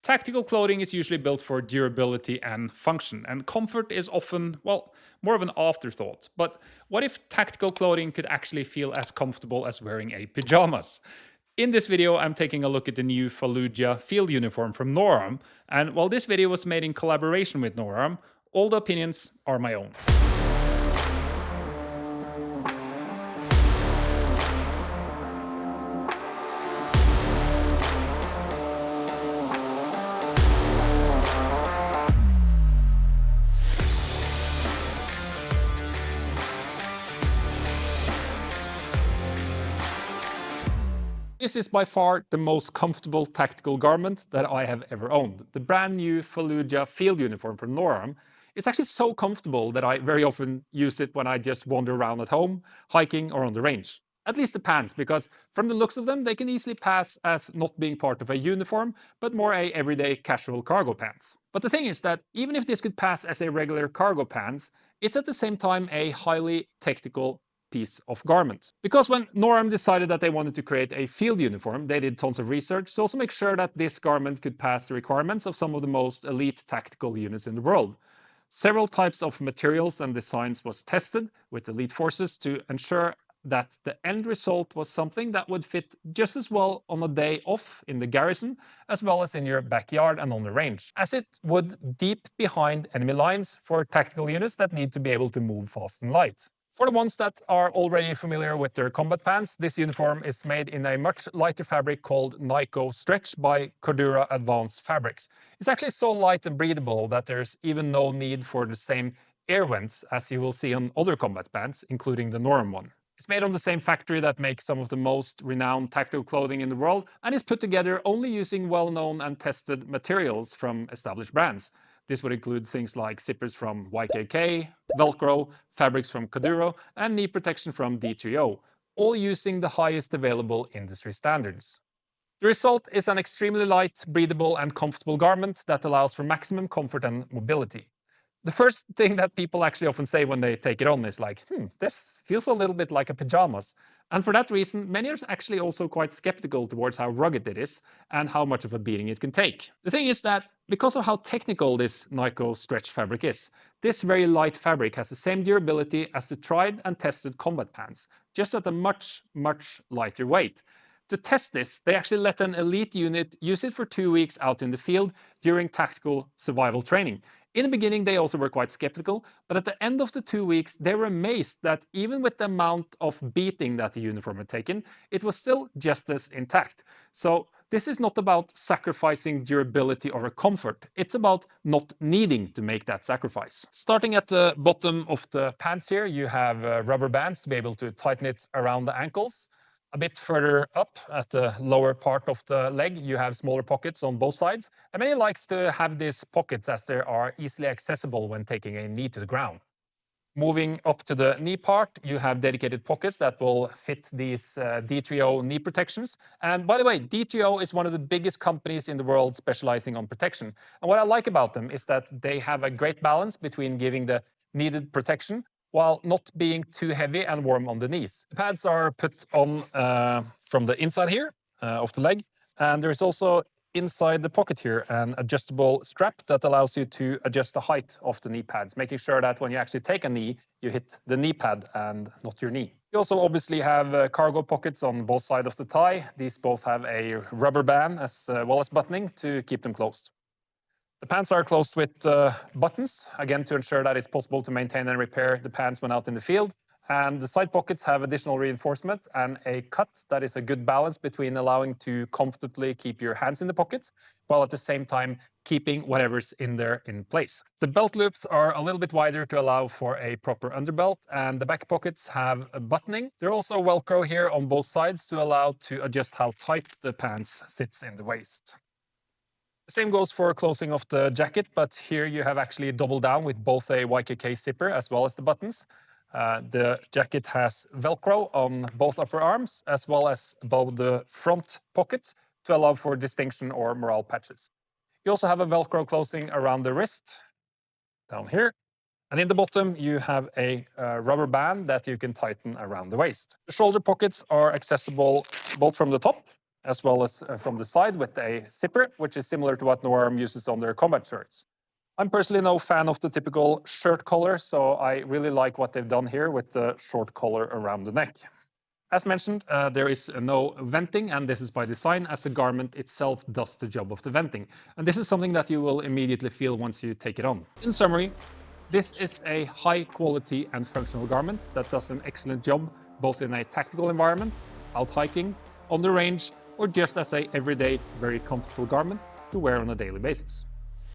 Tactical clothing is usually built for durability and function, and comfort is often, well, more of an afterthought. But what if tactical clothing could actually feel as comfortable as wearing a pajamas? In this video, I'm taking a look at the new Fallujah Field Uniform from NorArm, and while this video was made in collaboration with NorArm, all the opinions are my own. This is by far the most comfortable tactical garment that I have ever owned. The brand new Fallujah Field Uniform from NorArm is actually so comfortable that I very often use it when I just wander around at home, hiking or on the range. At least the pants, because from the looks of them, they can easily pass as not being part of a uniform, but more a everyday casual cargo pants. But the thing is that even if this could pass as a regular cargo pants, it's at the same time a highly tactical piece of garment. Because when NorArm decided that they wanted to create a field uniform, they did tons of research to also make sure that this garment could pass the requirements of some of the most elite tactical units in the world. Several types of materials and designs was tested with elite forces to ensure that the end result was something that would fit just as well on a day off in the garrison as well as in your backyard and on the range, as it would deep behind enemy lines for tactical units that need to be able to move fast and light. For the ones that are already familiar with their combat pants, this uniform is made in a much lighter fabric called Nyko Stretch by Cordura Advanced Fabrics. It's actually so light and breathable that there's even no need for the same air vents as you will see on other combat pants, including the NorArm one. It's made on the same factory that makes some of the most renowned tactical clothing in the world and is put together only using well-known and tested materials from established brands. This would include things like zippers from YKK, Velcro, fabrics from Cordura, and knee protection from D3O, all using the highest available industry standards. The result is an extremely light, breathable, and comfortable garment that allows for maximum comfort and mobility. The first thing that people actually often say when they take it on is like, this feels a little bit like a pajamas. And for that reason, many are actually also quite skeptical towards how rugged it is and how much of a beating it can take. The thing is that because of how technical this Nyko Stretch fabric is, this very light fabric has the same durability as the tried and tested combat pants, just at a much, much lighter weight. To test this, they actually let an elite unit use it for 2 weeks out in the field during tactical survival training. In the beginning, they also were quite skeptical, but at the end of the 2 weeks, they were amazed that even with the amount of beating that the uniform had taken, it was still just as intact. So this is not about sacrificing durability or comfort. It's about not needing to make that sacrifice. Starting at the bottom of the pants here, you have rubber bands to be able to tighten it around the ankles. A bit further up at the lower part of the leg, you have smaller pockets on both sides. And many likes to have these pockets as they are easily accessible when taking a knee to the ground. Moving up to the knee part, you have dedicated pockets that will fit these D3O knee protections. And by the way, D3O is one of the biggest companies in the world specializing on protection. And what I like about them is that they have a great balance between giving the needed protection while not being too heavy and warm on the knees. The pads are put on from the inside here of the leg, and there is also inside the pocket here an adjustable strap that allows you to adjust the height of the knee pads, making sure that when you actually take a knee, you hit the knee pad and not your knee. You also obviously have cargo pockets on both sides of the thigh. These both have a rubber band as well as buttoning to keep them closed. The pants are closed with buttons, again to ensure that it's possible to maintain and repair the pants when out in the field. And the side pockets have additional reinforcement and a cut that is a good balance between allowing to comfortably keep your hands in the pockets, while at the same time keeping whatever's in there in place. The belt loops are a little bit wider to allow for a proper underbelt, and the back pockets have a buttoning. There are also Velcro here on both sides to allow to adjust how tight the pants sits in the waist. The same goes for closing of the jacket, but here you have actually doubled down with both a YKK zipper as well as the buttons. The jacket has Velcro on both upper arms as well as above the front pockets to allow for distinction or morale patches. You also have a Velcro closing around the wrist, down here. And in the bottom, you have a rubber band that you can tighten around the waist. The shoulder pockets are accessible both from the top as well as from the side with a zipper, which is similar to what NorArm uses on their combat shirts. I'm personally no fan of the typical shirt collar, so I really like what they've done here with the short collar around the neck. As mentioned, there is no venting, and this is by design, as the garment itself does the job of the venting. And this is something that you will immediately feel once you take it on. In summary, this is a high quality and functional garment that does an excellent job both in a tactical environment, out hiking, on the range, or just as a everyday, very comfortable garment to wear on a daily basis.